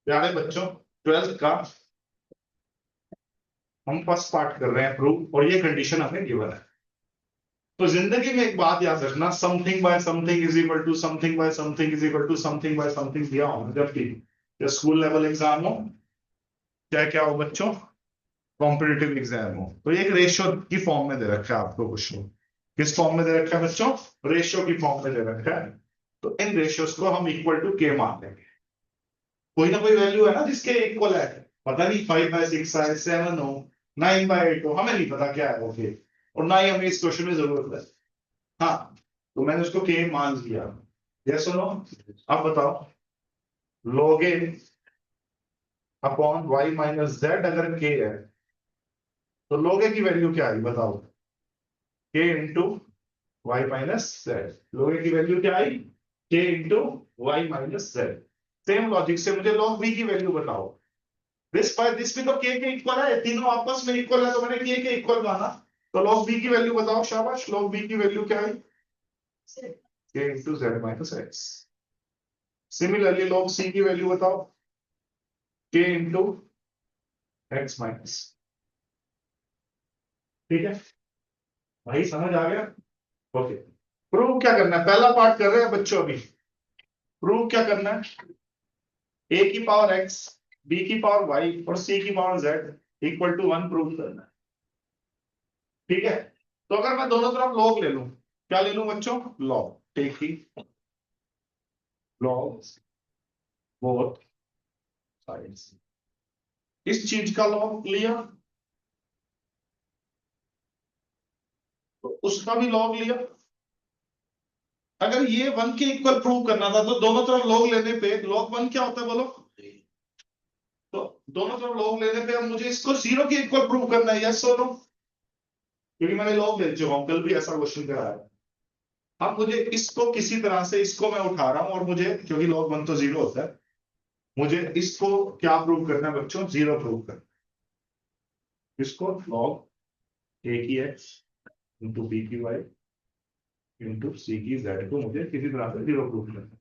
प्यारे बच्चों, 12th का हम फर्स्ट पार्ट कर रहे हैं प्रूफ, और ये कंडीशन हमें गिवन है। तो जिंदगी में एक बात याद रखना, something by something is equal to something by something is equal to something by something दिया हो जब भी या स्कूल लेवल एग्जाम हो, चाहे क्या हो बच्चों, कॉम्पिटिटिव एग्जाम हो, तो ये एक रेशियो की फॉर्म में दे रखा है आपको क्वेश्चन। किस फॉर्म में दे रखा है बच्चों? रेशियो की फॉर्म में दे रखा है। तो इन रेशियोज को हम इक्वल टू के मान लेंगे। कोई ना कोई वैल्यू है ना जिसके इक्वल है। पता नहीं 5/6 है, 7 हो, 9/8 हो, हमें नहीं पता क्या है वो के, और ना ही हमें इस क्वेश्चन में जरूरत है। हाँ, तो मैंने उसको के मान लिया। ये सुनो, अब बताओ, log a upon Y minus Z अगर के है तो log a की वैल्यू क्या आई बताओ? K into Y minus Z. log a की वैल्यू क्या आई? K into Y minus Z. Same logic से मुझे log b की वैल्यू बताओ। दिस बाय दिस भी तो के इक्वल है, तीनों आपस में इक्वल है, तो मैंने के इक्वल माना। तो log b की वैल्यू बताओ, शाबाश। log b की वैल्यू क्या है? के into Z minus x. Similarly log c की वैल्यू बताओ, के इंटू एक्स माइनस। ठीक है भाई, समझ आ गया? ओके। प्रूव क्या करना है, पहला पार्ट कर रहे हैं बच्चों अभी। प्रूव क्या करना है? ए की पावर एक्स, बी की पावर वाई और सी की power Z equal to 1 prove करना है। ठीक है, तो अगर मैं दोनों तरफ लॉग ले लूं, क्या ले लूं बच्चों? लॉग। टेक ही लॉग बोथ साइड्स। इस चीज का लॉग लिया तो उसका भी लॉग लिया। अगर ये 1 के इक्वल प्रूव करना था तो दोनों तरफ लॉग लेने पे log 1 क्या होता है बोलो? तो दोनों तरफ log लेने पे अब मुझे इसको 0 के इक्वल प्रूव करना है, यस और नो? क्योंकि मैंने log ले चुका हूं, कल भी ऐसा क्वेश्चन कराया है। अब मुझे इसको किसी तरह से, इसको मैं उठा रहा हूं और मुझे, क्योंकि log 1 तो 0 होता है, मुझे इसको क्या प्रूव करना है बच्चों? 0 प्रूव करना है। इसको log a की x इंटू बी की y इंटू सी की z को मुझे किसी तरह से 0 प्रूव करना है।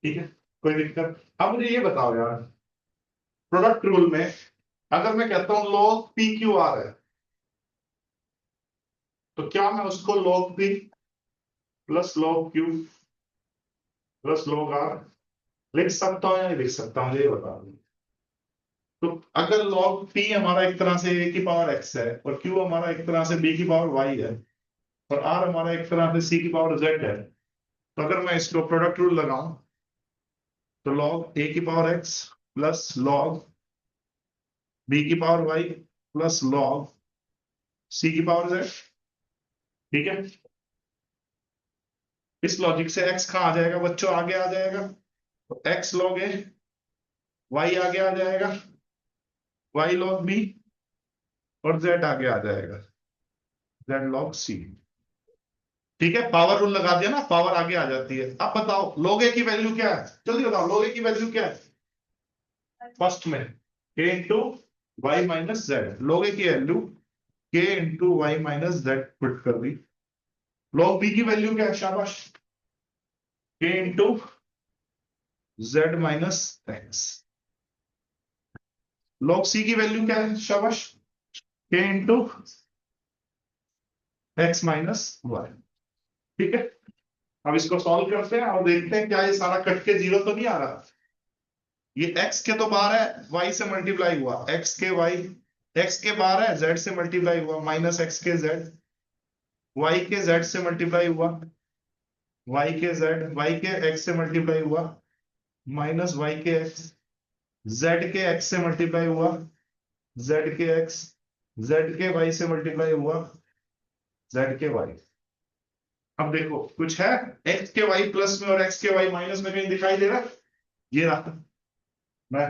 ठीक है, कोई दिक्कत? अब मुझे ये बताओ यार, प्रोडक्ट रूल में अगर मैं कहता हूं log p क्यू r है, तो क्या मैं उसको log p plus log q plus log r लिख सकता हूं या नहीं लिख सकता हूं, ये बता दो। तो अगर log p हमारा एक तरह से a की पावर x है और q हमारा एक तरह से b की पावर y है और r हमारा एक तरह से c की पावर z है, तो अगर मैं इसको प्रोडक्ट रूल लगाऊं तो log a की power x plus log b की power y plus log c की पावर z। ठीक है, इस लॉजिक से x कहां आ जाएगा बच्चों? आगे आ जाएगा। तो x log a, y आगे आ जाएगा, y log b और z आगे आ जाएगा, z log c। ठीक है, पावर रूल लगा दिया ना, पावर आगे आ जाती है। अब बताओ log a की वैल्यू क्या है, जल्दी बताओ log a की वैल्यू क्या है? फर्स्ट में k into Y minus Z. log a की value k into Y minus Z put कर दी। log b की वैल्यू क्या है? शाबाश, k into Z minus X. log c की वैल्यू क्या है? शाबाश, k into X minus Y. ठीक है, अब इसको सॉल्व करते हैं और देखते हैं क्या ये सारा कट के 0 तो नहीं आ रहा। ये x के तो बाहर है, y से मल्टीप्लाई हुआ, x के बाहर है, z से मल्टीप्लाई हुआ, माइनस x के z, y के z से मल्टीप्लाई हुआ, y के x से मल्टीप्लाई हुआ, माइनस y के x, z के x से मल्टीप्लाई हुआ, z के x, z के y से मल्टीप्लाई हुआ, z के y। अब देखो कुछ है x के y प्लस में और x के y माइनस में कहीं दिखाई दे रहा है? ये रहा, मैं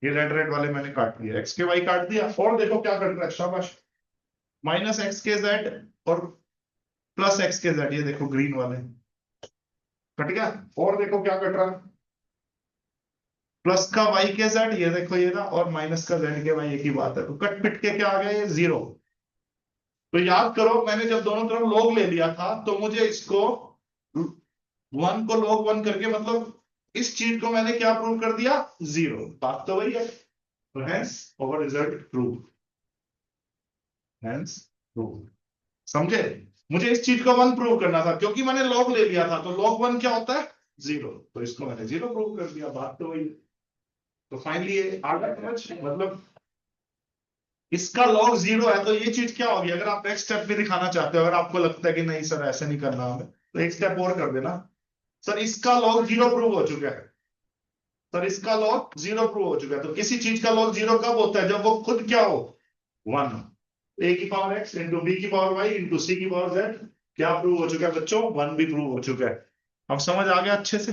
ये रेड रेड वाले मैंने काट दिया, एक्स के वाई काट दिया, और देखो क्या कट रहा है, शाबाश, माइनस एक्स के जेड और प्लस एक्स के जेड, ये देखो ग्रीन वाले कट गया। और देखो क्या कट रहा है, प्लस का वाई के जेड, ये देखो ये ना, और माइनस का जेड के वाई, एक ही बात है, तो कट पिट के क्या आ गया? ये 0। तो याद करो, मैंने जब दोनों तरफ log ले लिया था तो मुझे इसको 1 को log 1 करके, मतलब इस चीज को मैंने क्या प्रूव कर दिया, जीरो, बात तो वही है। तो hence our result prove, hence prove, समझे। मुझे इस चीज को 1 प्रूव करना था, क्योंकि मैंने लॉग ले लिया था, तो log 1 क्या होता है, जीरो, तो इसको मैंने जीरो प्रूव कर दिया, बात तो वही है। तो फाइनली ये आ गया समझ, मतलब इसका log जीरो है, तो ये चीज क्या होगी, अगर आप नेक्स्ट स्टेप भी दिखाना चाहते हो, अगर आपको लगता है कि नहीं सर ऐसे नहीं करना हमें, तो एक स्टेप और कर देना, सर इसका log जीरो प्रूव हो चुका है, सर इसका log जीरो प्रूव हो चुका है। तो किसी चीज का log जीरो कब होता है, जब वो खुद क्या हो, 1। ए की पावर एक्स इंटू बी की पावर वाई इंटू सी की पावर जेड क्या प्रूव हो चुका है बच्चों, 1 भी प्रूव हो चुका है। अब समझ आ गया अच्छे से।